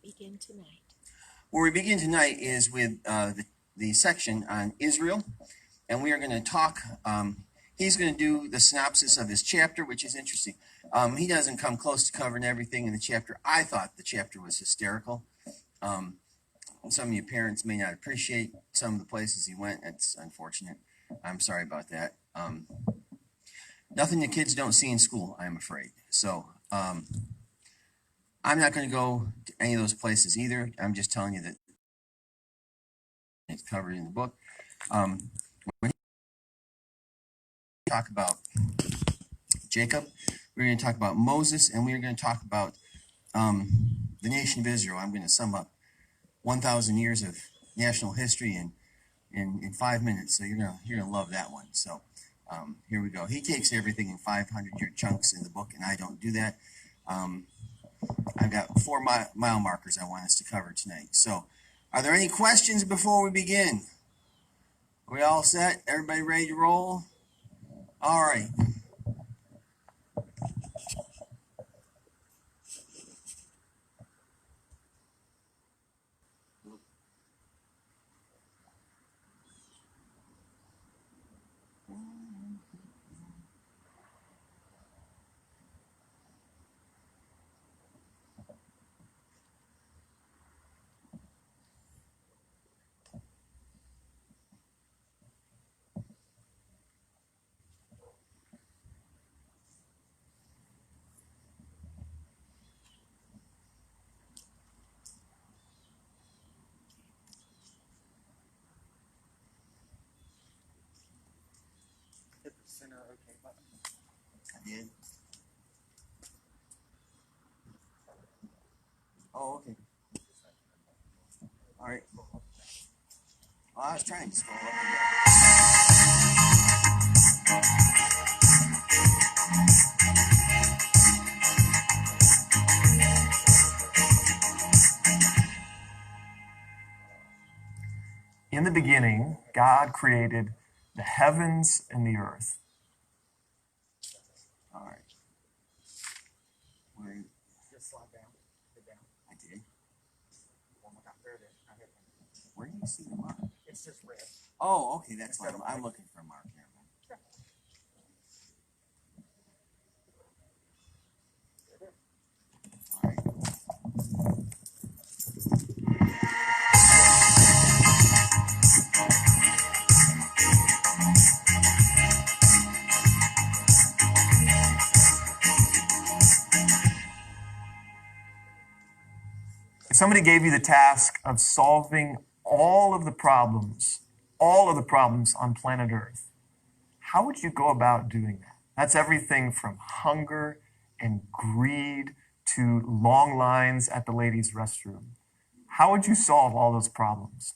begin tonight? Where we begin tonight is with the section on Israel, and we are going to talk. He's going to do the synopsis of his chapter, which is interesting. He doesn't come close to covering everything in the chapter. I thought the chapter was hysterical. Some of you parents may not appreciate some of the places he went. It's unfortunate. I'm sorry about that. Nothing the kids don't see in school, I'm afraid. So I'm not going to go to any of those places either. I'm just telling you that it's covered in the book. When we talk about Jacob, we're going to talk about Moses, and we're going to talk about the nation of Israel. I'm going to sum up 1,000 years of national history in 5 minutes. So you're gonna love that one. So here we go. He takes everything in 500-year chunks in the book, and I don't do that. I've got 4 mile markers I want us to cover tonight. So are there any questions before we begin? Are we all set? Everybody ready to roll? All right. Hit the center OK button. I did. Oh, okay. All right. Well, I was trying to scroll up and down. In the beginning, God created the heavens and the earth. All right. Where Just slide down. Get down. I did. One more time. There it is. Now hit it. Where do you see the mark? It's just red. Oh, okay. That's why I'm looking for a mark. Never mind. All right. If somebody gave you the task of solving all of the problems on planet Earth, how would you go about doing that? That's everything from hunger and greed to long lines at the ladies' restroom. How would you solve all those problems?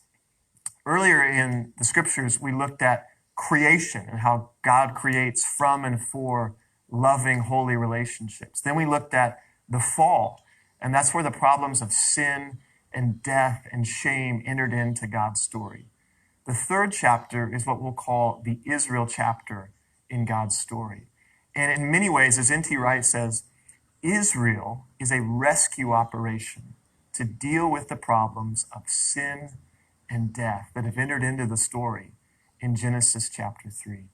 Earlier in the scriptures, we looked at creation and how God creates from and for loving, holy relationships. Then we looked at the fall, and that's where the problems of sin and death and shame entered into God's story. The third chapter is what we'll call the Israel chapter in God's story. And in many ways, as N.T. Wright says, Israel is a rescue operation to deal with the problems of sin and death that have entered into the story in Genesis chapter 3.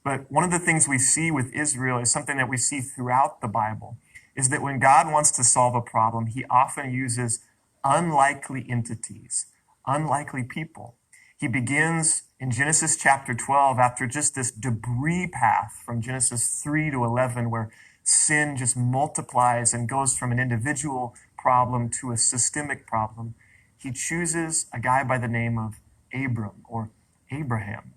But one of the things we see with Israel is something that we see throughout the Bible, is that when God wants to solve a problem, he often uses unlikely entities, unlikely people. He begins in Genesis chapter 12 after just this debris path from Genesis 3 to 11 where sin just multiplies and goes from an individual problem to a systemic problem. He chooses a guy by the name of Abram or Abraham.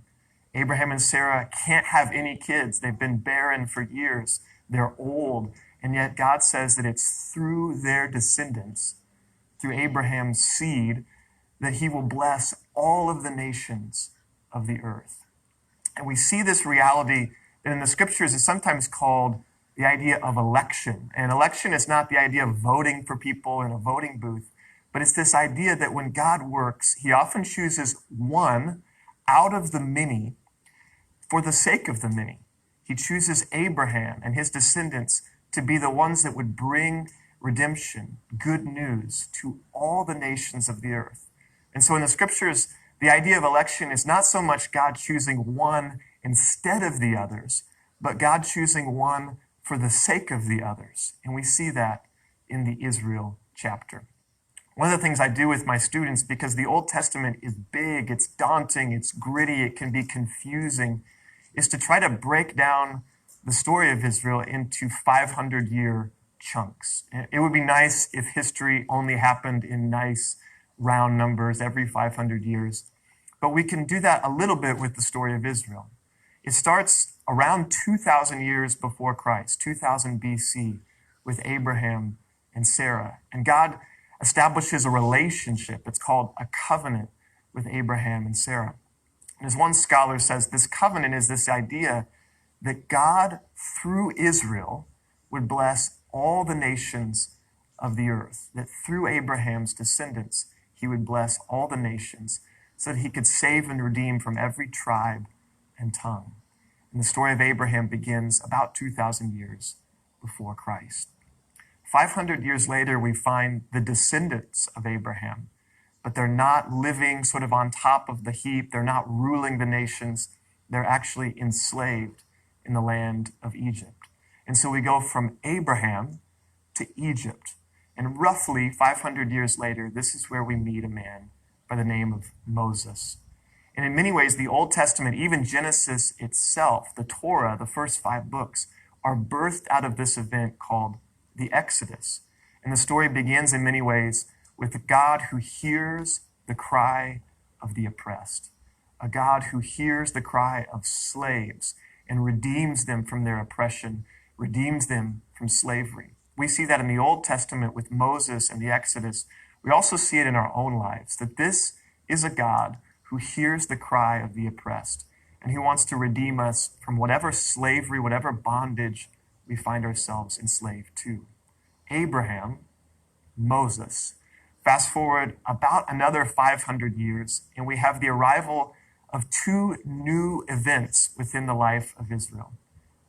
Abraham and Sarah can't have any kids. They've been barren for years. They're old. And yet God says that it's through their descendants, through Abraham's seed, that he will bless all of the nations of the earth. And we see this reality that in the scriptures is sometimes called the idea of election. And election is not the idea of voting for people in a voting booth, but it's this idea that when God works, he often chooses one out of the many for the sake of the many. He chooses Abraham and his descendants to be the ones that would bring redemption, good news to all the nations of the earth. And so in the scriptures, the idea of election is not so much God choosing one instead of the others, but God choosing one for the sake of the others. And we see that in the Israel chapter. One of the things I do with my students, because the Old Testament is big, it's daunting, it's gritty, it can be confusing, is to try to break down the story of Israel into 500-year chunks. It would be nice if history only happened in nice round numbers every 500 years, but we can do that a little bit with the story of Israel. It starts around 2,000 years before Christ, 2000 BC, with Abraham and Sarah. And God establishes a relationship. It's called a covenant with Abraham and Sarah. And as one scholar says, this covenant is this idea that God, through Israel, would bless all the nations of the earth, that through Abraham's descendants, he would bless all the nations so that he could save and redeem from every tribe and tongue. And the story of Abraham begins about 2,000 years before Christ. 500 years later, we find the descendants of Abraham, but they're not living sort of on top of the heap. They're not ruling the nations. They're actually enslaved in the land of Egypt. And so we go from Abraham to Egypt. And roughly 500 years later, this is where we meet a man by the name of Moses. And in many ways, the Old Testament, even Genesis itself, the Torah, the first 5 books, are birthed out of this event called the Exodus. And the story begins in many ways with a God who hears the cry of the oppressed, a God who hears the cry of slaves and redeems them from their oppression, redeems them from slavery. We see that in the Old Testament with Moses and the Exodus. We also see it in our own lives, that this is a God who hears the cry of the oppressed, and he wants to redeem us from whatever slavery, whatever bondage we find ourselves enslaved to. Abraham, Moses. Fast forward about another 500 years, and we have the arrival of 2 new events within the life of Israel.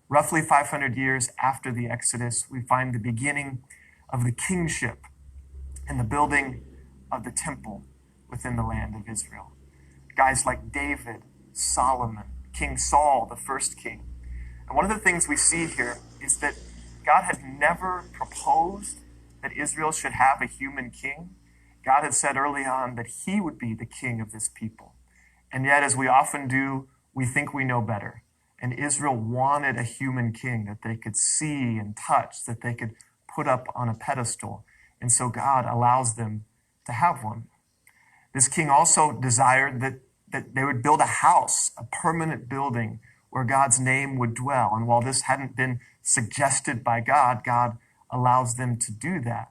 Roughly 500 years after the Exodus, we find the beginning of the kingship and the building of the temple within the land of Israel. Guys like David, Solomon, King Saul, the first king. And one of the things we see here is that God had never proposed that Israel should have a human king. God had said early on that he would be the king of this people. And yet, as we often do, we think we know better. And Israel wanted a human king that they could see and touch, that they could put up on a pedestal. And so God allows them to have one. This king also desired that they would build a house, a permanent building where God's name would dwell. And while this hadn't been suggested by God, God allows them to do that.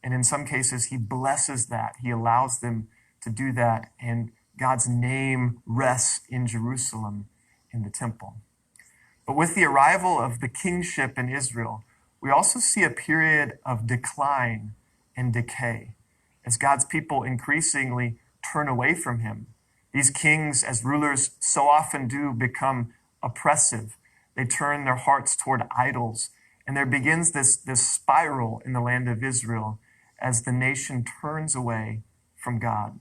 And in some cases, he blesses that. He allows them to do that. And God's name rests in Jerusalem in the temple. But with the arrival of the kingship in Israel, we also see a period of decline and decay as God's people increasingly turn away from him. These kings, as rulers so often do, become oppressive. They turn their hearts toward idols. And there begins this spiral in the land of Israel as the nation turns away from God.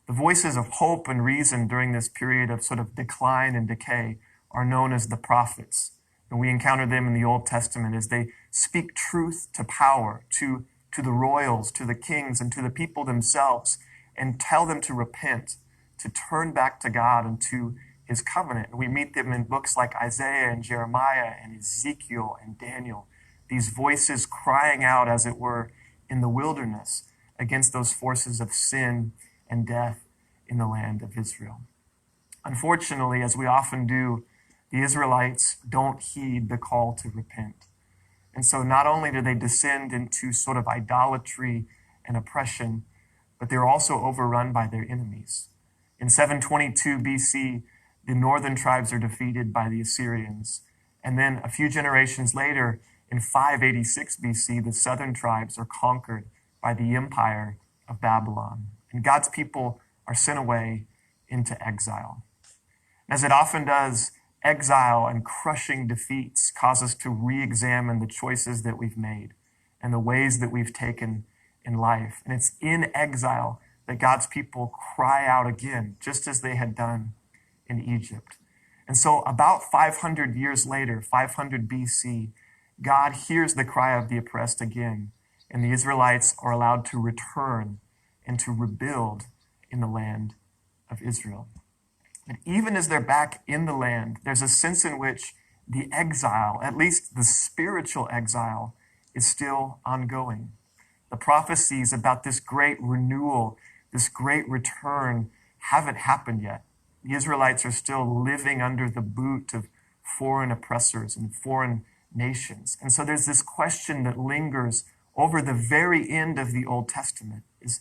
The voices of hope and reason during this period of sort of decline and decay are known as the prophets. And we encounter them in the Old Testament as they speak truth to power, to the royals, to the kings, and to the people themselves, and tell them to repent, to turn back to God and to his covenant. And we meet them in books like Isaiah and Jeremiah and Ezekiel and Daniel, these voices crying out, as it were, in the wilderness against those forces of sin and death in the land of Israel. Unfortunately, as we often do, the Israelites don't heed the call to repent. And so not only do they descend into sort of idolatry and oppression, but they're also overrun by their enemies. In 722 BC, the northern tribes are defeated by the Assyrians. And then a few generations later, in 586 BC, the southern tribes are conquered by the empire of Babylon. And God's people are sent away into exile. As it often does, exile and crushing defeats cause us to re-examine the choices that we've made and the ways that we've taken in life. And it's in exile that God's people cry out again, just as they had done in Egypt. And so about 500 years later, 500 BC, God hears the cry of the oppressed again, and the Israelites are allowed to return and to rebuild in the land of Israel. And even as they're back in the land, there's a sense in which the exile, at least the spiritual exile, is still ongoing. The prophecies about this great renewal, this great return, haven't happened yet. The Israelites are still living under the boot of foreign oppressors and foreign nations. And so there's this question that lingers over the very end of the Old Testament is,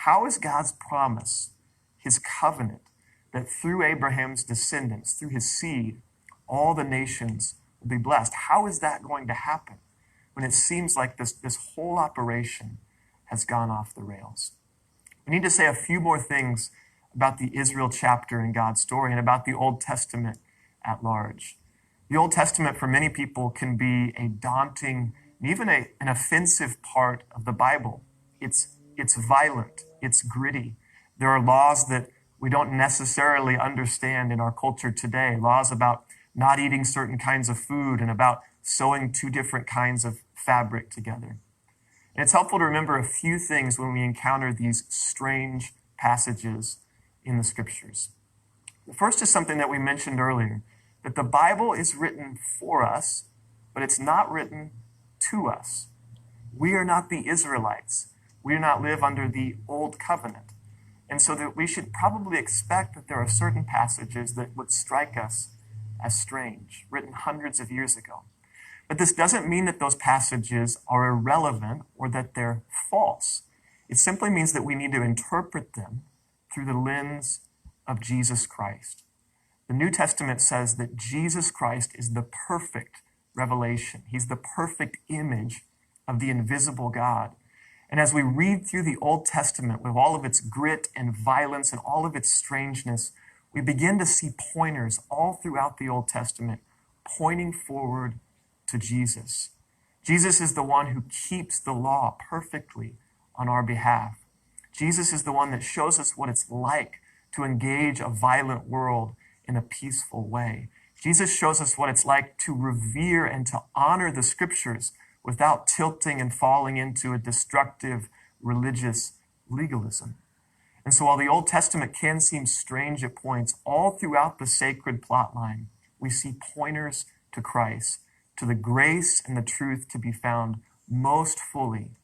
how is God's promise, his covenant, that through Abraham's descendants, through his seed, all the nations will be blessed? How is that going to happen when it seems like this whole operation has gone off the rails? We need to say a few more things about the Israel chapter in God's story and about the Old Testament at large. The Old Testament for many people can be a daunting and even an offensive part of the Bible. It's violent, it's gritty. There are laws that we don't necessarily understand in our culture today, laws about not eating certain kinds of food and about sewing two different kinds of fabric together. And it's helpful to remember a few things when we encounter these strange passages in the scriptures. The first is something that we mentioned earlier, that the Bible is written for us, but it's not written to us. We are not the Israelites. We do not live under the old covenant. And so that we should probably expect that there are certain passages that would strike us as strange, written hundreds of years ago. But this doesn't mean that those passages are irrelevant or that they're false. It simply means that we need to interpret them through the lens of Jesus Christ. The New Testament says that Jesus Christ is the perfect revelation. He's the perfect image of the invisible God. And as we read through the Old Testament with all of its grit and violence and all of its strangeness, we begin to see pointers all throughout the Old Testament pointing forward to Jesus. Jesus is the one who keeps the law perfectly on our behalf. Jesus is the one that shows us what it's like to engage a violent world in a peaceful way. Jesus shows us what it's like to revere and to honor the scriptures without tilting and falling into a destructive religious legalism. And so while the Old Testament can seem strange at points, all throughout the sacred plot line, we see pointers to Christ, to the grace and the truth to be found most fully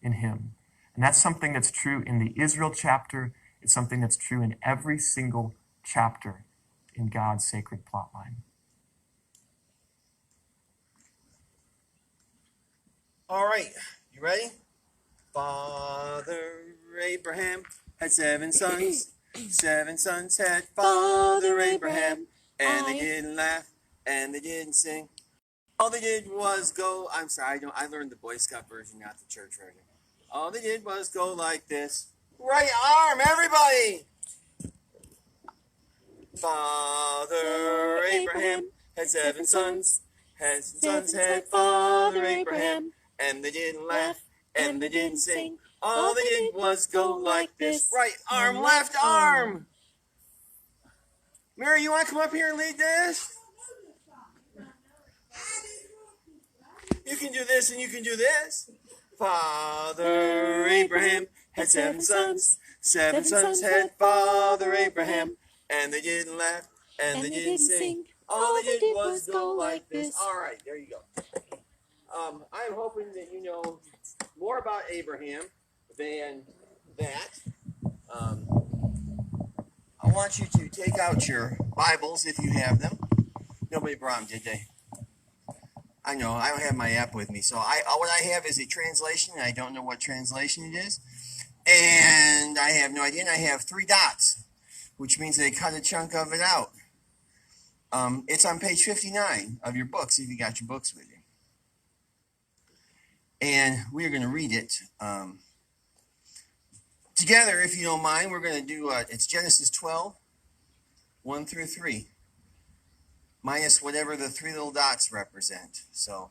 in him. And that's something that's true in the Israel chapter. It's something that's true in every single chapter in God's sacred plot line. All right, you ready? Father Abraham had 7 sons. 7 sons had Father Abraham. And they didn't laugh, and they didn't sing. All they did was go, I'm sorry, I learned the Boy Scout version, not the church version. All they did was go like this. Right arm, everybody! Father Abraham had 7 sons. 7 sons had Father Abraham. And they didn't laugh, and they didn't sing. All they did was go like this. Right arm, left arm. Mary, you want to come up here and lead this? You can do this and you can do this. Father Abraham had 7 sons. 7 sons had Father Abraham. And they didn't laugh, and they didn't sing. All they did was go like this. All right, there you go. I'm hoping that you know more about Abraham than that. I want you to take out your Bibles if you have them. Nobody brought them, did they? I know, I don't have my app with me. So what I have is a translation, and I don't know what translation it is. And I have no idea, and I have 3 dots, which means they cut a chunk of it out. It's on page 59 of your books, if you got your books with you. And we're going to read it together, if you don't mind. We're going to do, it's Genesis 12, 1 through 3, minus whatever the 3 little dots represent. So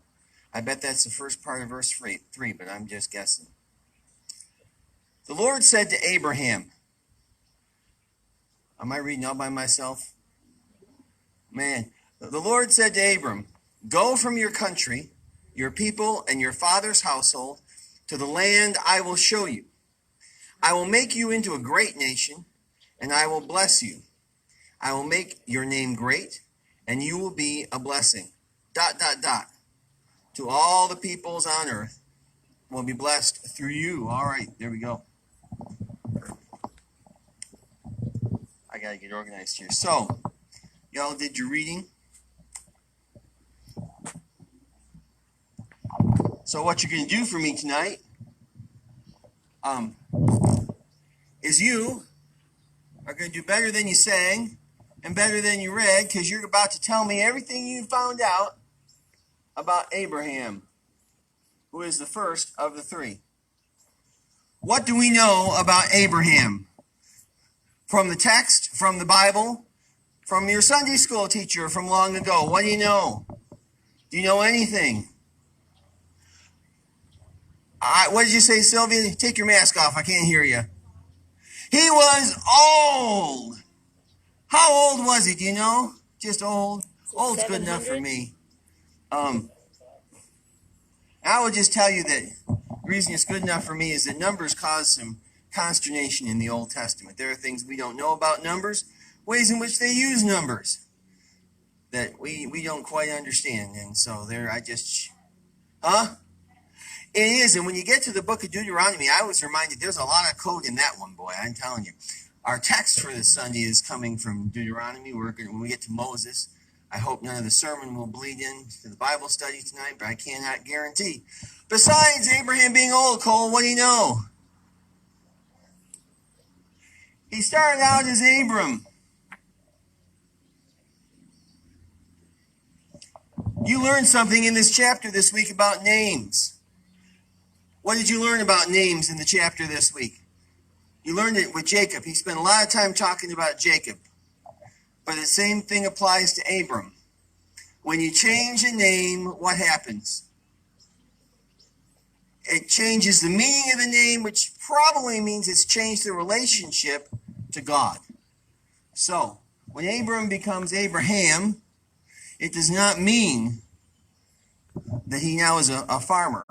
I bet that's the first part of verse 3, but I'm just guessing. The Lord said to Abraham, am I reading all by myself? Man, the Lord said to Abram, go from your country, your people, and your father's household to the land I will show you. I will make you into a great nation, and I will bless you. I will make your name great, and you will be a blessing. ... To all the peoples on earth will be blessed through you. All right, there we go. I got to get organized here. So, y'all did your reading. So what you're going to do for me tonight is you are going to do better than you sang and better than you read, because you're about to tell me everything you found out about Abraham, who is the first of the three. What do we know about Abraham? From the text, from the Bible, from your Sunday school teacher from long ago. What do you know? Do you know anything? What did you say, Sylvia? Take your mask off. I can't hear you. He was old. How old was he? Do you know? Just old. Old's good enough for me. I will just tell you that the reason it's good enough for me is that numbers cause some consternation in the Old Testament. There are things we don't know about numbers, ways in which they use numbers that we don't quite understand. And so there, It is, and when you get to the book of Deuteronomy, I was reminded there's a lot of code in that one, boy, I'm telling you. Our text for this Sunday is coming from Deuteronomy. When we get to Moses, I hope none of the sermon will bleed into the Bible study tonight, but I cannot guarantee. Besides Abraham being old, Cole, what do you know? He started out as Abram. You learned something in this chapter this week about names. What did you learn about names in the chapter this week? You learned it with Jacob. He spent a lot of time talking about Jacob. But the same thing applies to Abram. When you change a name, what happens? It changes the meaning of the name, which probably means it's changed the relationship to God. So, when Abram becomes Abraham, it does not mean that he now is a farmer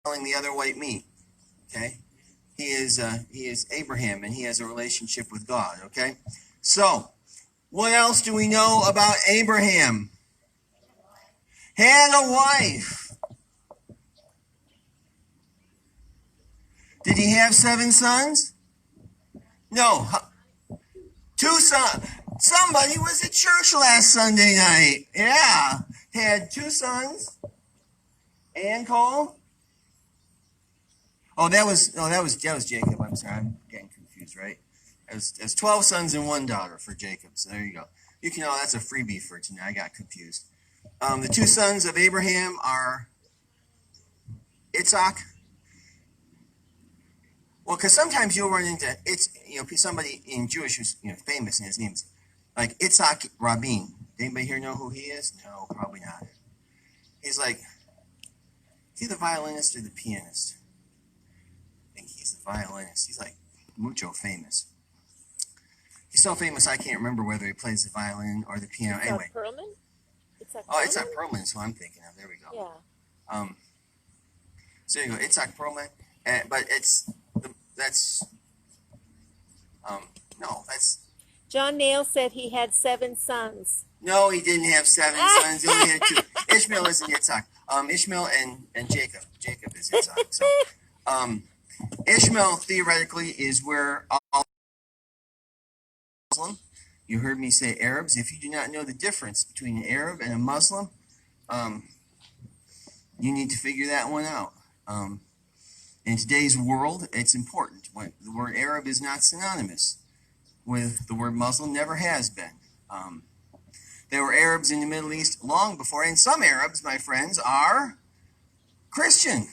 selling the other white meat. Okay? He is Abraham, and he has a relationship with God. Okay? So, what else do we know about Abraham? Had a wife. Did he have 7 sons? No. 2 sons. Somebody was at church last Sunday night. Yeah. Had 2 sons. And Cole? That was Jacob. I'm sorry, I'm getting confused, right? It's 12 sons and 1 daughter for Jacob. So there you go. That's a freebie for tonight. I got confused. The 2 sons of Abraham are Itzhak. Well, because sometimes you'll run into somebody in Jewish who's famous, and his name's like Itzhak Rabin. Anybody here know who he is? No, probably not. He's like, is he the violinist or the pianist? I think he's the violinist. He's like mucho famous. He's so famous I can't remember whether he plays the violin or the piano. Anyway. Perlman? Itzhak Perlman is who I'm thinking of. There we go. Yeah. So there you go, Itzhak Perlman. But that's John Nail said he had 7 sons. No, he didn't have 7 sons. He only had 2. Ishmael isn't Yitzhak. Ishmael and Jacob. Jacob is Yitzhak. So, Ishmael theoretically is where all Muslim. You heard me say Arabs. If you do not know the difference between an Arab and a Muslim, you need to figure that one out. In today's world, it's important. The word Arab is not synonymous with the word Muslim, never has been. There were Arabs in the Middle East long before, and some Arabs, my friends, are Christian.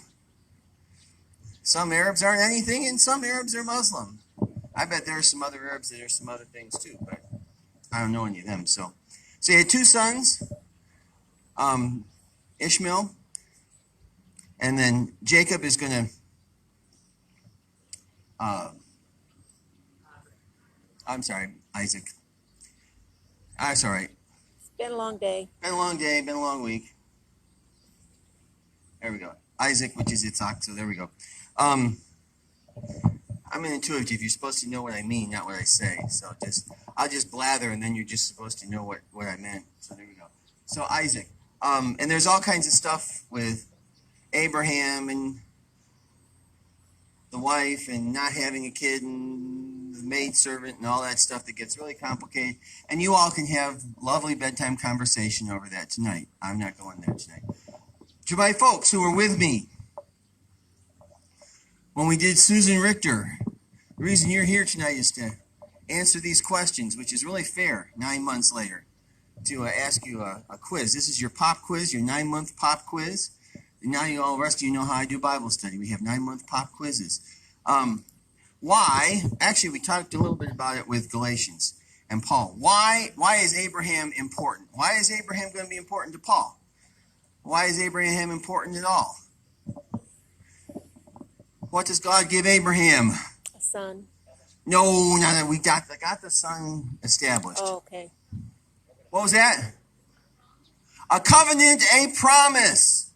Some Arabs aren't anything, and some Arabs are Muslim. I bet there are some other Arabs that are some other things too, but I don't know any of them. So he had 2 sons. Ishmael. And then Jacob is going to, I'm sorry, Isaac. That's all right. It's been a long day. Been a long day, been a long week. There we go. Isaac, which is Yitzhak, so there we go. I'm an intuitive. You're supposed to know what I mean, not what I say. So I'll just blather, and then you're just supposed to know what I meant. So there we go. So Isaac. And there's all kinds of stuff with Abraham and the wife and not having a kid and the maid servant and all that stuff that gets really complicated. And you all can have lovely bedtime conversation over that tonight. I'm not going there tonight. To my folks who were with me when we did Susan Richter, the reason you're here tonight is to answer these questions, which is really fair 9 months later, to ask you a quiz. This is your pop quiz, your 9-month pop quiz. And now you all, the rest of you know how I do Bible study. We have 9-month pop quizzes. Why? Actually, we talked a little bit about it with Galatians and Paul. Why is Abraham important? Why is Abraham going to be important to Paul? Why is Abraham important at all? What does God give Abraham? A son. No, we got the son established. Oh, okay. What was that? A covenant, a promise.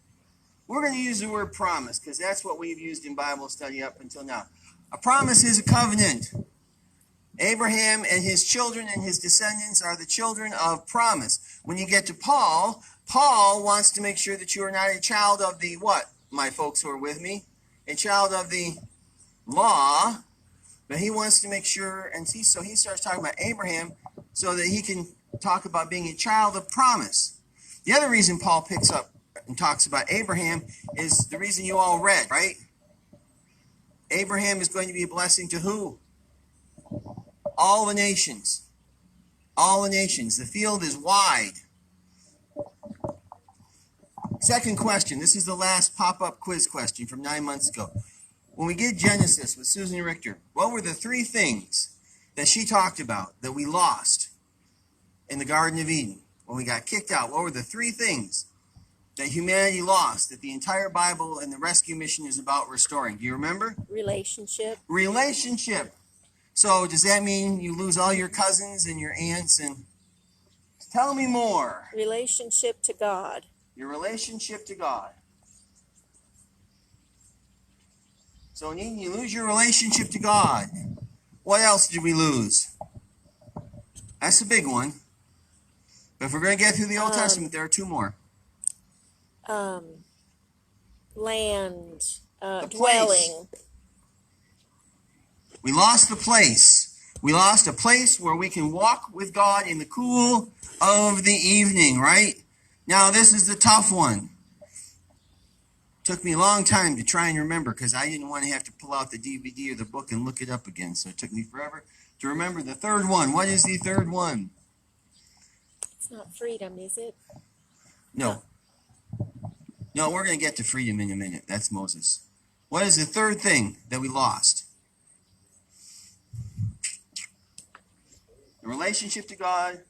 We're going to use the word promise because that's what we've used in Bible study up until now. A promise is a covenant. Abraham and his children and his descendants are the children of promise. When you get to Paul, Paul wants to make sure that you are not a child of the what, my folks who are with me? A child of the law. But he wants to make sure, and so he starts talking about Abraham so that he can talk about being a child of promise. The other reason Paul picks up and talks about Abraham is the reason you all read, right? Abraham is going to be a blessing to who? All the nations. All the nations. The field is wide. Second question. This is the last pop-up quiz question from 9 months ago. When we did Genesis with Susan Richter, what were the 3 things that she talked about that we lost in the Garden of Eden? When we got kicked out, what were the 3 things that humanity lost, that the entire Bible and the rescue mission is about restoring? Do you remember? Relationship. Relationship. So does that mean you lose all your cousins and your aunts? And tell me more. Relationship to God. Your relationship to God. So you lose your relationship to God. What else did we lose? That's a big one. But if we're going to get through the Old Testament, there are 2 more. Land. The Dwelling. We lost the place. We lost a place where we can walk with God in the cool of the evening, right? Now, this is the tough one. Took me a long time to try and remember because I didn't want to have to pull out the DVD or the book and look it up again. So it took me forever to remember the third one. What is the third one? It's not freedom, is it? No. No, we're going to get to freedom in a minute. That's Moses. What is the third thing that we lost? The relationship to God,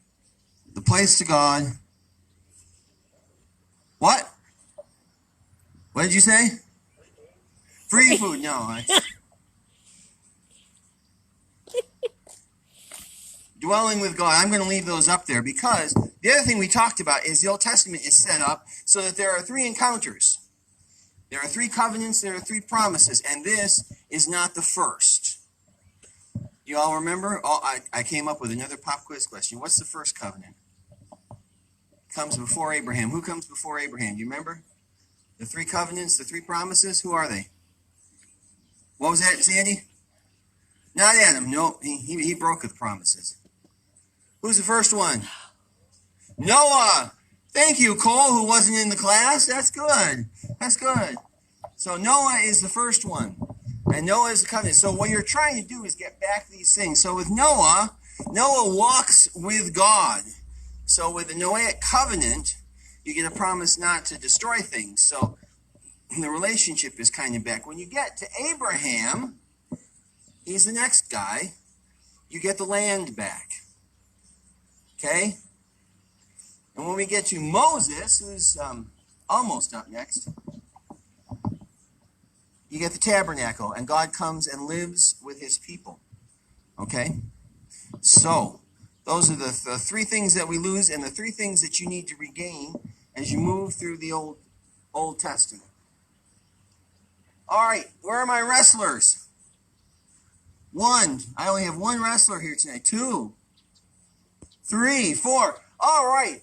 the place to God. What? What did you say? Free food. No. Dwelling with God. I'm going to leave those up there because the other thing we talked about is the Old Testament is set up so that there are 3 encounters. There are 3 covenants, there are 3 promises, and this is not the first. You all remember? Oh, I came up with another pop quiz question. What's the first covenant? Comes before Abraham. Who comes before Abraham? Do you remember? The 3 covenants, the 3 promises, who are they? What was that, Sandy? Not Adam. No, he broke the promises. Who's the first one? Noah. Thank you, Cole, who wasn't in the class. That's good. That's good. So Noah is the first one. And Noah is the covenant. So what you're trying to do is get back these things. So with Noah, Noah walks with God. So with the Noahic covenant, you get a promise not to destroy things. So the relationship is kind of back. When you get to Abraham, he's the next guy, you get the land back. Okay? And when we get to Moses, who's almost up next. You get the tabernacle, and God comes and lives with his people. Okay? So, those are the three things that we lose and the three things that you need to regain as you move through the Old Testament. All right, where are my wrestlers? 1. I only have 1 wrestler here tonight. 2, 3, 4. All right,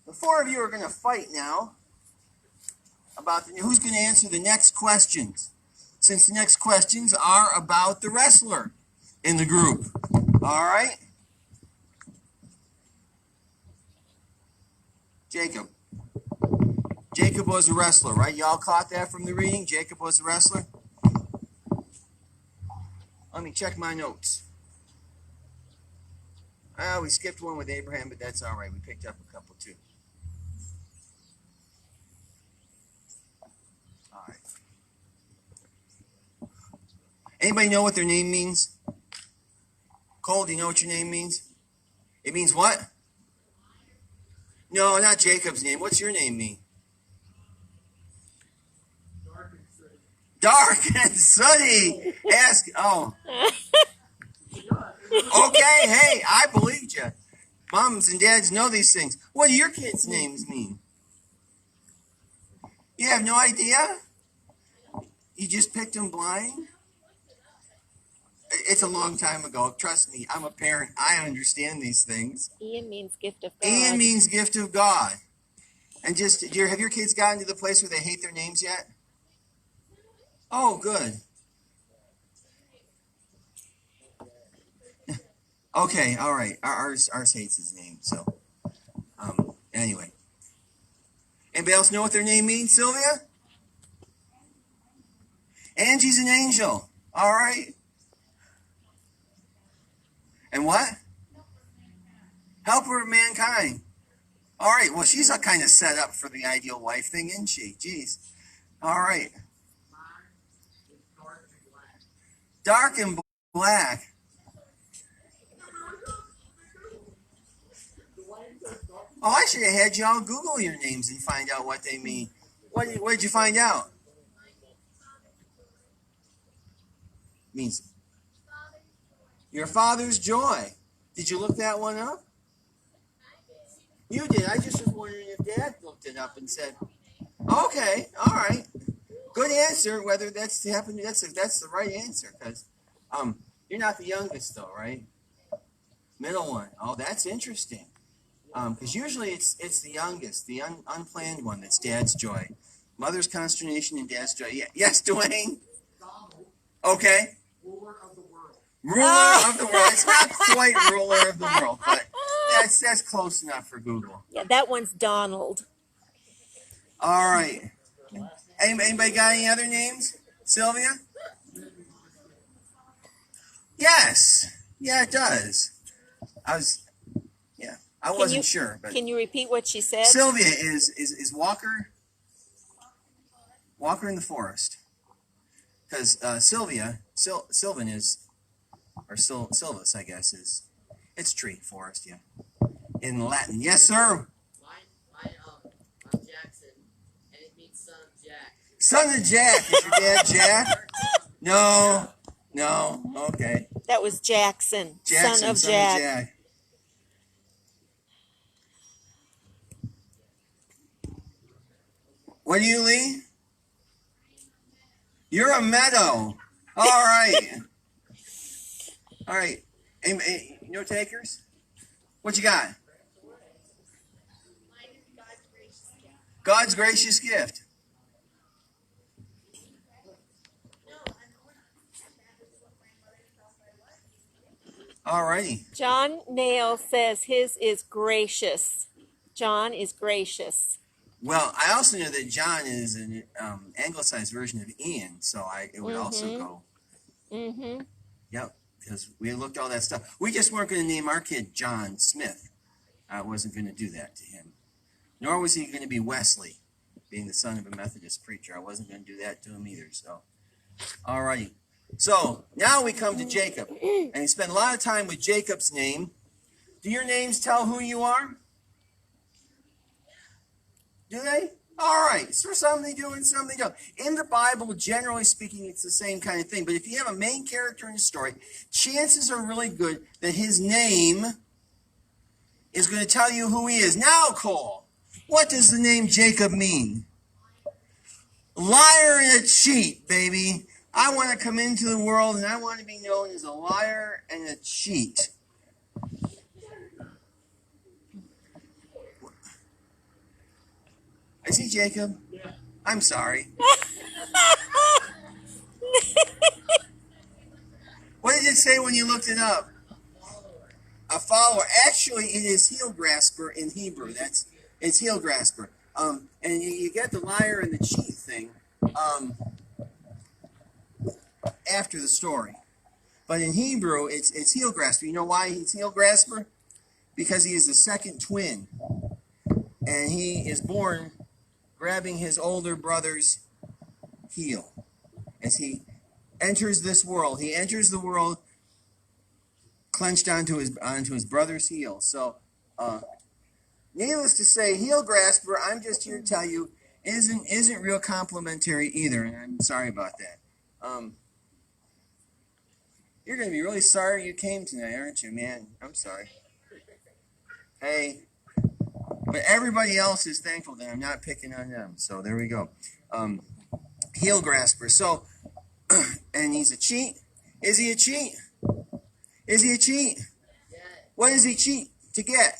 the 4 of you are going to fight now about who's going to answer the next questions, since the next questions are about the wrestler in the group. All right? Jacob. Jacob was a wrestler, right? Y'all caught that from the reading? Jacob was a wrestler? Let me check my notes. We skipped one with Abraham, but that's all right. We picked up a couple too. All right. Anybody know what their name means? Cole, do you know what your name means? It means what? No, not Jacob's name. What's your name mean? Dark and sooty. Ask. Oh. Okay. Hey, I believed you. Moms and dads know these things. What do your kids' names mean? You have no idea? You just picked them blind? It's a long time ago. Trust me, I'm a parent. I understand these things. Ian means gift of God. Ian means gift of God. And just, have your kids gotten to the place where they hate their names yet? Oh, good. Okay, all right. Ours hates his name, so. Anyway. Anybody else know what their name means, Sylvia? Angie's an angel. All right. And what? Helper of mankind. All right. Well, she's kind of set up for the ideal wife thing, isn't she? Jeez. All right. Dark and black. Oh, I should have had y'all Google your names and find out what they mean. What did you find out? Means your father's joy. Did you look that one up? You did. I just was wondering if Dad looked it up and said, "Okay, all right, good answer." Whether that's happened, that's the right answer, because you're not the youngest though, right? Middle one. Oh, that's interesting. Because usually it's the youngest, the unplanned one that's Dad's joy. Mother's consternation and Dad's joy. Yeah. Yes, Dwayne? Okay. Ruler of the world. Ruler of the world. It's not quite ruler of the world, but that's close enough for Google. Yeah, that one's Donald. All right. Anybody got any other names? Sylvia? Yes. Yeah, it does. I wasn't sure, but Can you repeat what she said? Sylvia is Walker in the forest, because Sylvan is, or Silvus, I guess, it's tree, forest, yeah, in Latin. Yes, sir. I'm Jackson, and it means son of Jack. Son of Jack. Is your dad Jack? No. Okay. That was Jackson, Jackson, son of Jack. What are you, Lee? You're a meadow. All right. All right. No takers? What you got? God's gracious gift. All righty. John Nail says his is gracious. John is gracious. Well, I also know that John is an anglicized version of Ian, so it would also go. Mm-hmm. Yep, because we looked all that stuff. We just weren't going to name our kid John Smith. I wasn't going to do that to him. Nor was he going to be Wesley, being the son of a Methodist preacher. I wasn't going to do that to him either. So, all righty. So now we come to Jacob, and we spend a lot of time with Jacob's name. Do your names tell who you are? Do they? All right, so some they do and some they don't. In the Bible, generally speaking, it's the same kind of thing. But if you have a main character in the story, chances are really good that his name is going to tell you who he is. Now, Cole, what does the name Jacob mean? Liar and a cheat, baby. I want to come into the world and I want to be known as a liar and a cheat. I see Jacob. I'm sorry. What did it say when you looked it up? A follower. Actually, it is heel grasper in Hebrew. It's heel grasper. And you get the liar and the cheat thing after the story. But in Hebrew, it's heel grasper. You know why he's heel grasper? Because he is the second twin, and he is born grabbing his older brother's heel as he enters this world. He enters the world clenched onto his brother's heel. So, needless to say, heel grasper, I'm just here to tell you, isn't real complimentary either, and I'm sorry about that. You're going to be really sorry you came tonight, aren't you, man? I'm sorry. Hey, but everybody else is thankful that I'm not picking on them. So there we go. Heel grasper. So, and he's a cheat. Is he a cheat? Is he a cheat? What does he cheat to get?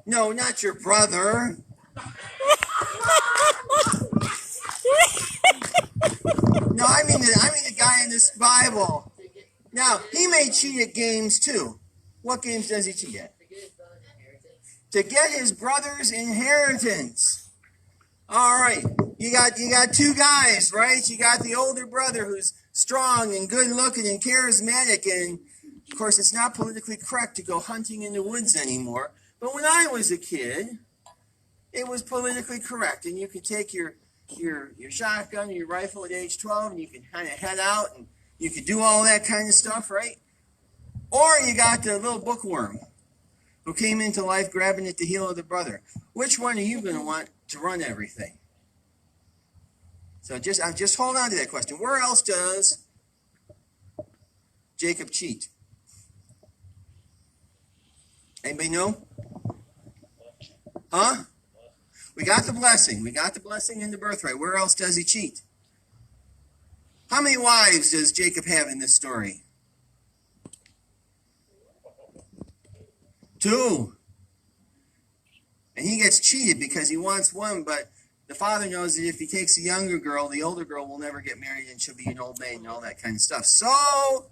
No, not your brother. No, I mean the guy in this Bible. Now, he may cheat at games too. What games does he cheat at? To get his brother's inheritance. All right. You got two guys, right? You got the older brother who's strong and good looking and charismatic, and of course it's not politically correct to go hunting in the woods anymore. But when I was a kid, it was politically correct, and you could take your shotgun, your rifle at age 12, and you could kind of head out, and you could do all that kind of stuff, right? Or you got the little bookworm who came into life grabbing at the heel of the brother. Which one are you going to want to run everything? So just hold on to that question. Where else does Jacob cheat? Anybody know? Huh? We got the blessing. We got the blessing in the birthright. Where else does he cheat? How many wives does Jacob have in this story? 2. And he gets cheated because he wants one, but the father knows that if he takes a younger girl, the older girl will never get married and she'll be an old maid and all that kind of stuff. So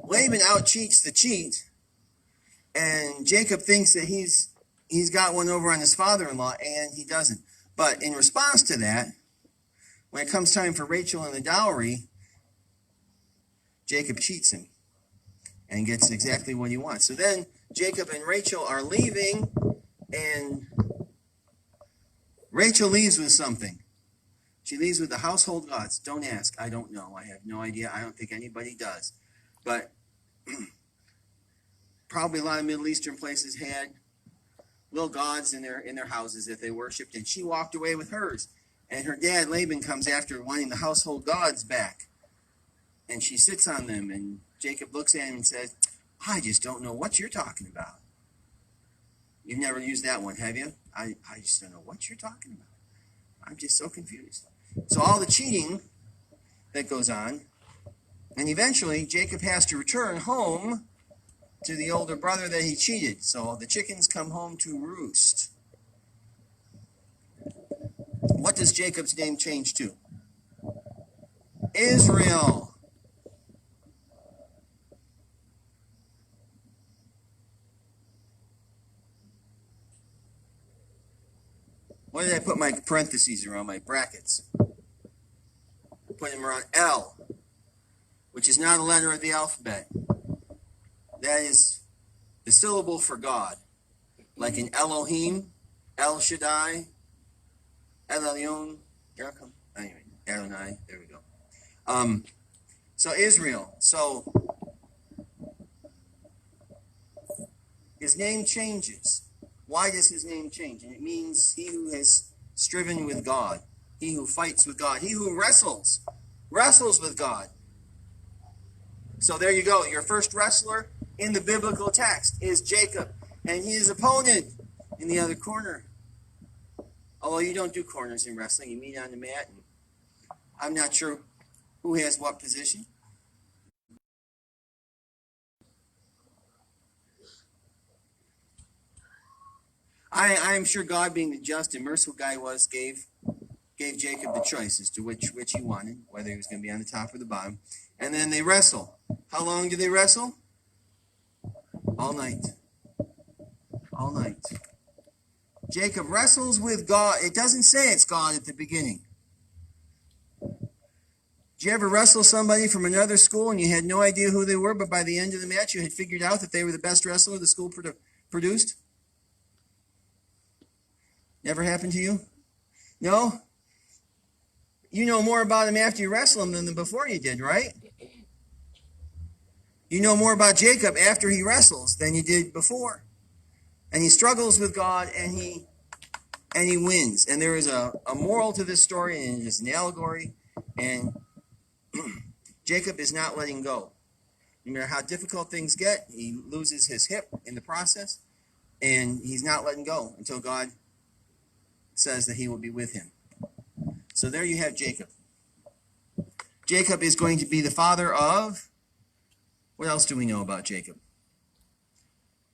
Laban out-cheats the cheat, and Jacob thinks that he's got one over on his father-in-law, and he doesn't. But in response to that, when it comes time for Rachel and the dowry, Jacob cheats him and gets exactly what he wants. So then Jacob and Rachel are leaving, and Rachel leaves with something. She leaves with the household gods. Don't ask. I don't know. I have no idea. I don't think anybody does. But probably a lot of Middle Eastern places had little gods in their houses that they worshipped, and she walked away with hers. And her dad, Laban, comes after wanting the household gods back. And she sits on them, and Jacob looks at him and says, I just don't know what you're talking about. You've never used that one, have you? I just don't know what you're talking about. I'm just so confused. So all the cheating that goes on, and eventually Jacob has to return home to the older brother that he cheated. So the chickens come home to roost. What does Jacob's name change to? Israel. Why did I put my parentheses around my brackets? I put them around L, which is not a letter of the alphabet. That is the syllable for God. Like in Elohim, El Shaddai, El Elyon. Here I come. Anyway, Adonai. There we go. So Israel. So his name changes. Why does his name change? And it means he who has striven with God, he who fights with God, he who wrestles with God. So there you go. Your first wrestler in the biblical text is Jacob, and his opponent in the other corner. Although you don't do corners in wrestling, you meet on the mat, and I'm not sure who has what position. I'm sure God, being the just and merciful guy he was, gave Jacob the choice as to which he wanted, whether he was going to be on the top or the bottom. And then they wrestle. How long do they wrestle? All night. All night. Jacob wrestles with God. It doesn't say it's God at the beginning. Did you ever wrestle somebody from another school and you had no idea who they were, but by the end of the match you had figured out that they were the best wrestler the school produced? Never happened to you? No? You know more about him after you wrestle him than before you did, right? You know more about Jacob after he wrestles than you did before. And he struggles with God, and he wins. And there is a moral to this story, and it is an allegory. And Jacob is not letting go. No matter how difficult things get, he loses his hip in the process, and he's not letting go until God says that he will be with him. So there you have Jacob. Jacob is going to be the father of, what else do we know about Jacob?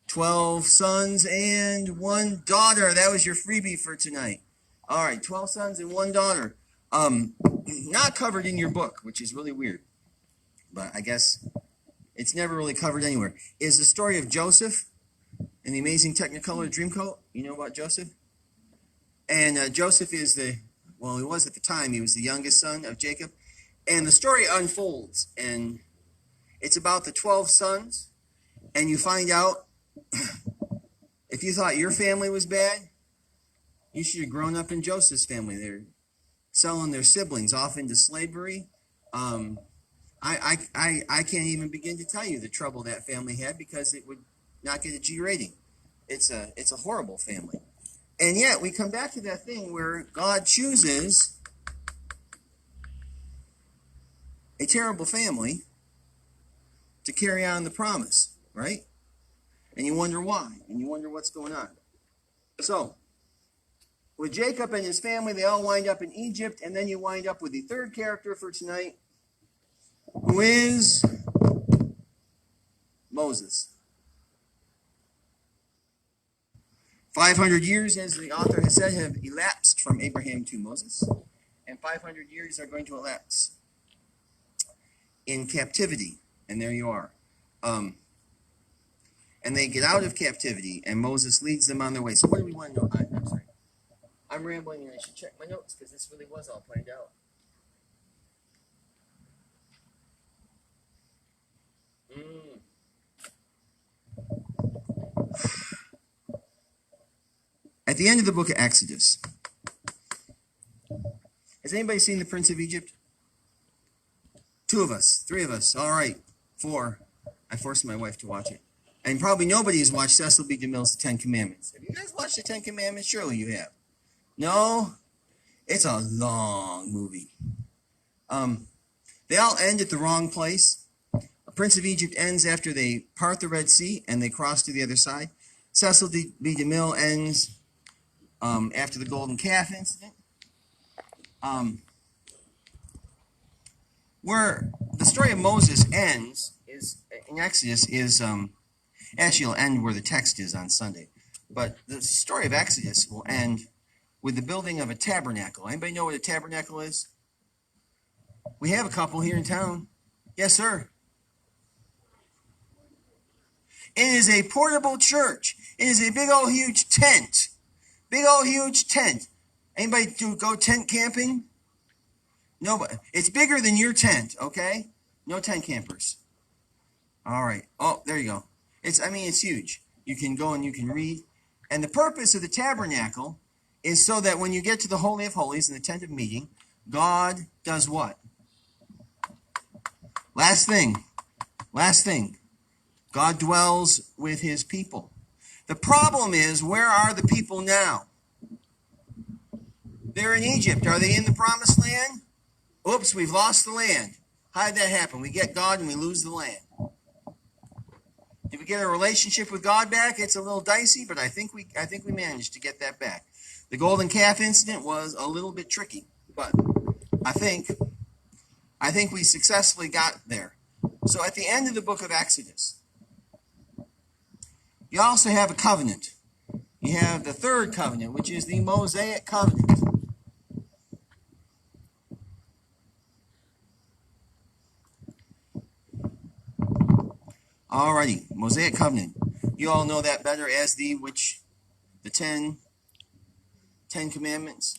12 sons and 1 daughter. That was your freebie for tonight. All right, 12 sons and 1 daughter. Not covered in your book, which is really weird. But I guess it's never really covered anywhere. Is the story of Joseph in the Amazing Technicolor Dreamcoat. You know about Joseph? And Joseph is he was at the time, he was the youngest son of Jacob. And the story unfolds, and it's about the 12 sons, and you find out, if you thought your family was bad, you should have grown up in Joseph's family. They're selling their siblings off into slavery. I can't even begin to tell you the trouble that family had, because it would not get a G rating. It's a horrible family. And yet we come back to that thing where God chooses a terrible family to carry on the promise, right? And you wonder why, and you wonder what's going on. So, with Jacob and his family, they all wind up in Egypt, and then you wind up with the third character for tonight, who is Moses. 500 years, as the author has said, have elapsed from Abraham to Moses, and 500 years are going to elapse in captivity, and there you are. And they get out of captivity, and Moses leads them on their way. So what do we want to know? I'm sorry. I'm rambling, and I should check my notes, because this really was all planned out. At the end of the book of Exodus, has anybody seen The Prince of Egypt? 2 of us, 3 of us, all right, 4. I forced my wife to watch it. And probably nobody has watched Cecil B. DeMille's The 10 Commandments. Have you guys watched The 10 Commandments? Surely you have. No? It's a long movie. They all end at the wrong place. Prince of Egypt ends after they part the Red Sea and they cross to the other side. Cecil B. DeMille ends after the golden calf incident. Where the story of Moses ends is in Exodus is actually it'll end where the text is on Sunday. But the story of Exodus will end with the building of a tabernacle. Anybody know what a tabernacle is? We have a couple here in town. Yes, sir. It is a portable church. It is a big old huge tent. Big old huge tent. Anybody go tent camping? Nobody. It's bigger than your tent, okay? No tent campers. All right. Oh, there you go. It's huge. You can go and you can read. And the purpose of the tabernacle is so that when you get to the Holy of Holies in the tent of meeting, God does what? Last thing. God dwells with his people. The problem is, where are the people now? They're in Egypt. Are they in the promised land? Oops, we've lost the land. How did that happen? We get God and we lose the land. Did we get a relationship with God back? It's a little dicey, but I think we managed to get that back. The golden calf incident was a little bit tricky, but I think we successfully got there. So at the end of the book of Exodus, you also have a covenant. You have the third covenant, which is the Mosaic covenant. Alrighty, Mosaic covenant. You all know that better as the Ten Commandments,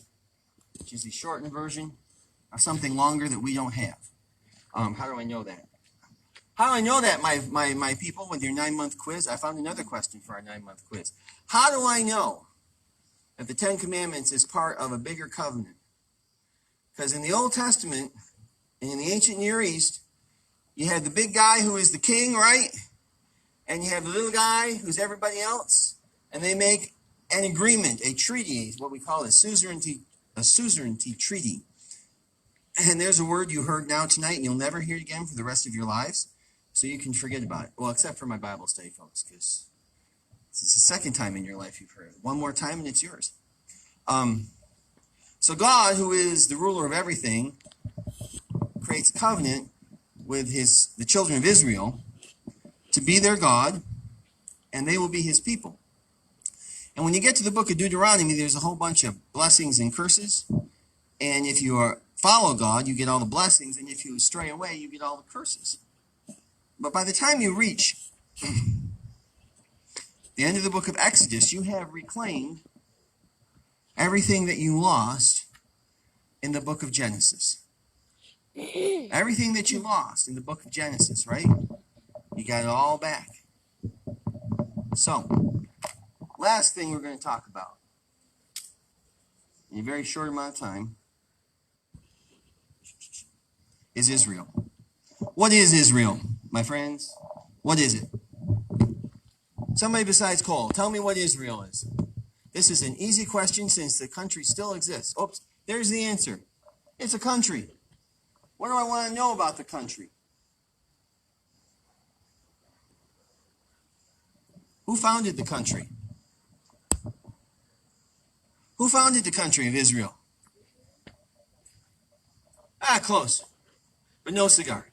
which is the shortened version of something longer that we don't have. How do I know that? How do I know that, my people, with your 9-month quiz? I found another question for our 9-month quiz. How do I know that the Ten Commandments is part of a bigger covenant? Because in the Old Testament and in the ancient Near East, you had the big guy who is the king, right? And you have the little guy who's everybody else. And they make an agreement, a treaty, is what we call a suzerainty treaty. And there's a word you heard now tonight, and you'll never hear it again for the rest of your lives. So you can forget about it. Well, except for my Bible study, folks, because this is the second time in your life you've heard it. One more time and it's yours. So God, who is the ruler of everything, creates a covenant with the children of Israel to be their God, and they will be his people. And when you get to the book of Deuteronomy, there's a whole bunch of blessings and curses. And if you follow God, you get all the blessings, and if you stray away, you get all the curses. But by the time you reach the end of the book of Exodus, you have reclaimed everything that you lost in the book of Genesis. Everything that you lost in the book of Genesis, right? You got it all back. So, last thing we're going to talk about in a very short amount of time is Israel. What is Israel, my friends? What is it? Somebody besides Cole, tell me what Israel is. This is an easy question since the country still exists. Oops, there's the answer. It's a country. What do I want to know about the country? Who founded the country? Who founded the country of Israel? Close, but no cigar.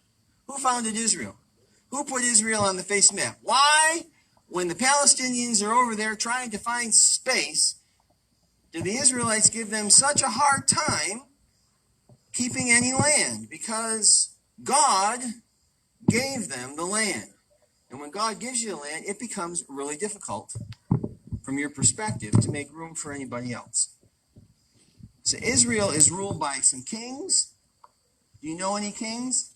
Who founded Israel? Who put Israel on the face map? Why, when the Palestinians are over there trying to find space, do the Israelites give them such a hard time keeping any land? Because God gave them the land. And when God gives you the land, it becomes really difficult from your perspective to make room for anybody else. So Israel is ruled by some kings. Do you know any kings?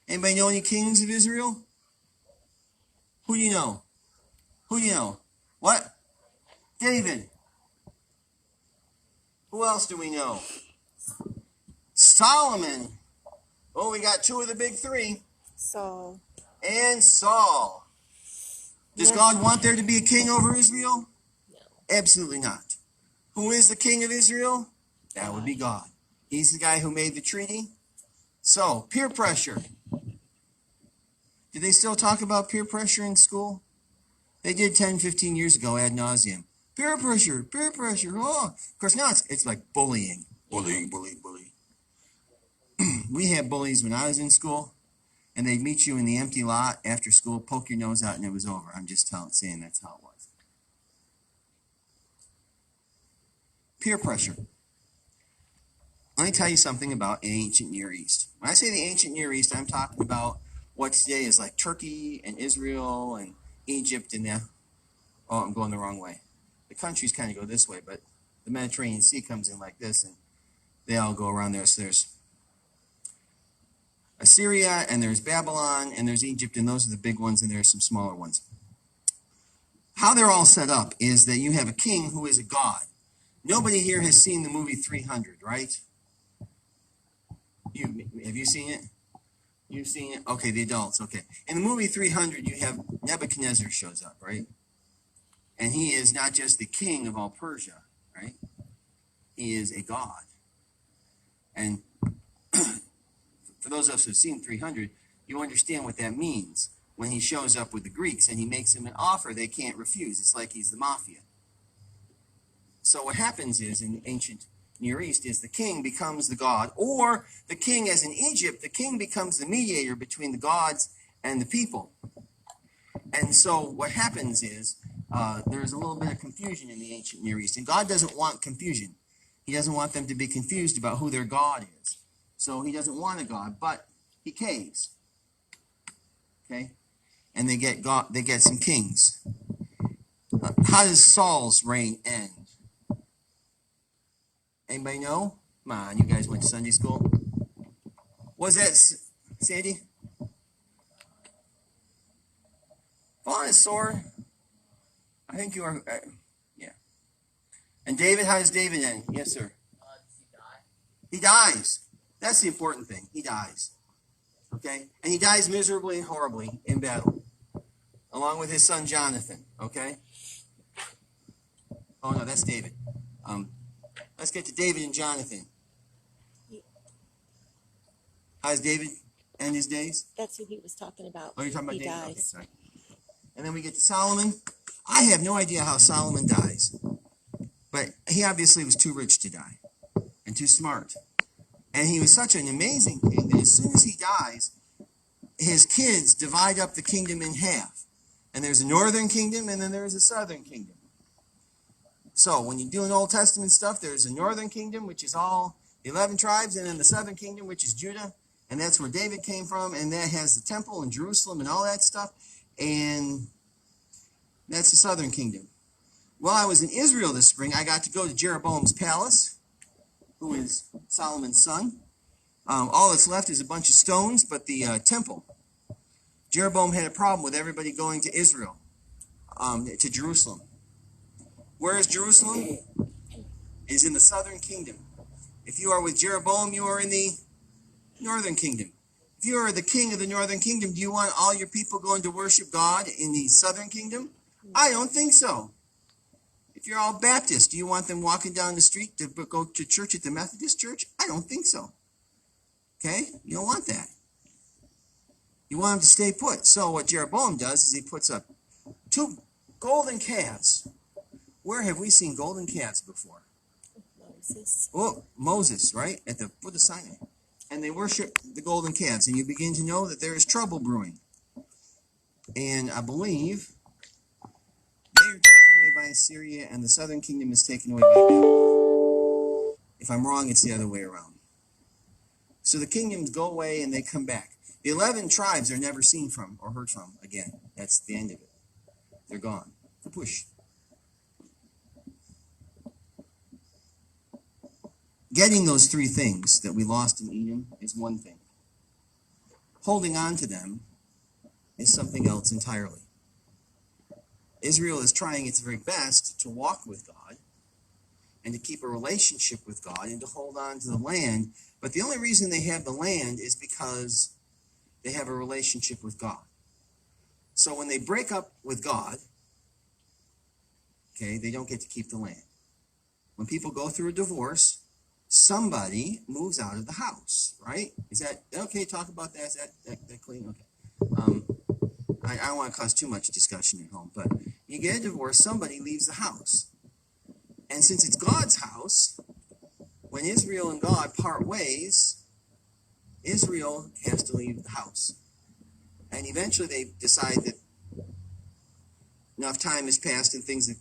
Anybody know any kings of Israel? Who do you know? Who do you know? What? David. Who else do we know? Solomon. Oh, we got two of the big three. Saul. And Saul. Does God want there to be a king over Israel? No. Absolutely not. Who is the king of Israel? That would be God. He's the guy who made the treaty. So, peer pressure. Do they still talk about peer pressure in school? They did 10, 15 years ago ad nauseum. Peer pressure, peer pressure. Oh, of course now it's like bullying. Bullying, bully, bully. We had bullies when I was in school, and they'd meet you in the empty lot after school, poke your nose out, and it was over. I'm just saying that's how it was. Peer pressure. Let me tell you something about the ancient Near East. When I say the ancient Near East, I'm talking about what today is like Turkey and Israel and Egypt and oh, I'm going the wrong way. The countries kind of go this way, but the Mediterranean Sea comes in like this, and they all go around there. So there's Assyria, and there's Babylon, and there's Egypt, and those are the big ones, and there's some smaller ones. How they're all set up is that you have a king who is a god. Nobody here has seen the movie 300, right? Have you seen it? You've seen it? Okay, the adults, okay. In the movie 300, you have Nebuchadnezzar shows up, right? And he is not just the king of all Persia, right? He is a god. And for those of us who've seen 300, you understand what that means when he shows up with the Greeks and he makes them an offer they can't refuse. It's like he's the mafia. So what happens is in ancient Near East is the king becomes the god, or the king, as in Egypt, the king becomes the mediator between the gods and the people. And so what happens is there's a little bit of confusion in the ancient Near East, and God doesn't want confusion. He doesn't want them to be confused about who their God is. So he doesn't want a God, but he caves. Okay? And they get some kings. How does Saul's reign end? Anybody know? Come on, you guys went to Sunday school. Was that Sandy? Fall on his sword. I think you are. Yeah. And David, how does David end? Yes, sir. Does he die? He dies. That's the important thing. He dies. Okay? And he dies miserably and horribly in battle, along with his son Jonathan. Okay? Oh, no, that's David. Let's get to David and Jonathan. How does David end his days? That's who he was talking about. Oh, you're talking about he David? dies. Okay, sorry. And then we get to Solomon. I have no idea how Solomon dies. But he obviously was too rich to die and too smart. And he was such an amazing king that as soon as he dies, his kids divide up the kingdom in half. And there's a northern kingdom and then there's a southern kingdom. So when you're doing Old Testament stuff, there's a northern kingdom, which is all the 11 tribes, and then the southern kingdom, which is Judah. And that's where David came from, and that has the temple and Jerusalem and all that stuff. And that's the southern kingdom. While I was in Israel this spring, I got to go to Jeroboam's palace, who is Solomon's son. All that's left is a bunch of stones, but the temple. Jeroboam had a problem with everybody going to Israel, to Jerusalem. Where is Jerusalem? It is in the southern kingdom. If you are with Jeroboam, you are in the northern kingdom. If you are the king of the northern kingdom, do you want all your people going to worship God in the southern kingdom? I don't think so. If you're all Baptist, do you want them walking down the street to go to church at the Methodist church? I don't think so. Okay? You don't want that. You want them to stay put. So what Jeroboam does is he puts up 2 golden calves. Where have we seen golden calves before? Moses. Oh, Moses, right? At the foot of Sinai. And they worship the golden calves. And you begin to know that there is trouble brewing. And I believe they are taken away by Assyria and the southern kingdom is taken away by Babylon. If I'm wrong, it's the other way around. So the kingdoms go away and they come back. The 11 tribes are never seen from or heard from again. That's the end of it. They're gone. Push. Getting those 3 things that we lost in Eden is one thing. Holding on to them is something else entirely. Israel is trying its very best to walk with God and to keep a relationship with God and to hold on to the land. But the only reason they have the land is because they have a relationship with God. So when they break up with God, okay, they don't get to keep the land. When people go through a divorce, somebody moves out of the house, right? Is that okay? Talk about that. Is that clean? Okay. I don't want to cause too much discussion at home, but you get a divorce, somebody leaves the house. And since it's God's house, when Israel and God part ways, Israel has to leave the house. And eventually they decide that enough time has passed and things have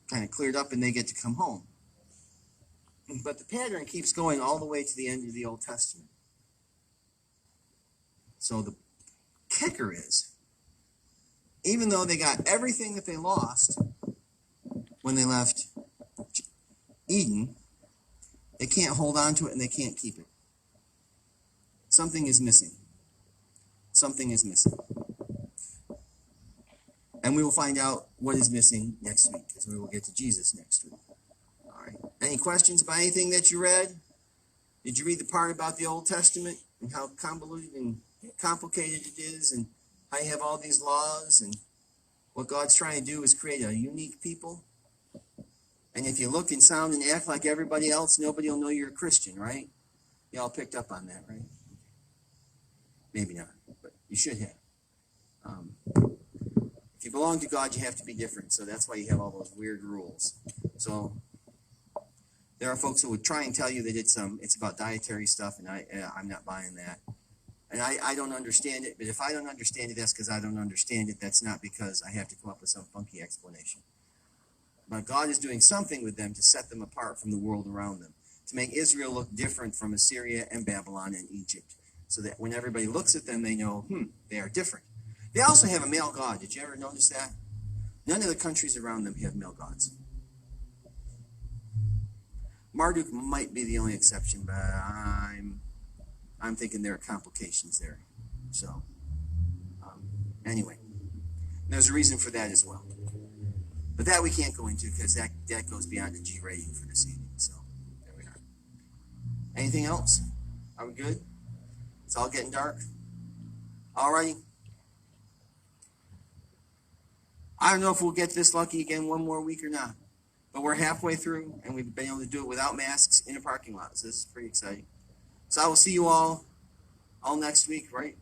kind of cleared up and they get to come home. But the pattern keeps going all the way to the end of the Old Testament. So the kicker is, even though they got everything that they lost when they left Eden, they can't hold on to it and they can't keep it. Something is missing. Something is missing. And we will find out what is missing next week, as we will get to Jesus next week. All right. Any questions about anything that you read? Did you read the part about the Old Testament and how convoluted and complicated it is and how you have all these laws and What God's trying to do is create a unique people. And if you look and sound and act like everybody else, nobody will know you're a Christian, right? You all picked up on that, right? Maybe not, but you should have. If you belong to God, you have to be different. So that's why you have all those weird rules. So there are folks who would try and tell you that it's about dietary stuff, and I'm not buying that. And I don't understand it, but if I don't understand it, that's because I don't understand it. That's not because I have to come up with some funky explanation. But God is doing something with them to set them apart from the world around them, to make Israel look different from Assyria and Babylon and Egypt, so that when everybody looks at them, they know, they are different. They also have a male god. Did you ever notice that? None of the countries around them have male gods. Marduk might be the only exception, but I'm thinking there are complications there. So, anyway, there's a reason for that as well. But that we can't go into because that goes beyond the G rating for this evening. So, there we are. Anything else? Are we good? It's all getting dark. All righty. I don't know if we'll get this lucky again one more week or not. But we're halfway through, and we've been able to do it without masks in a parking lot. So this is pretty exciting. So I will see you all next week, right?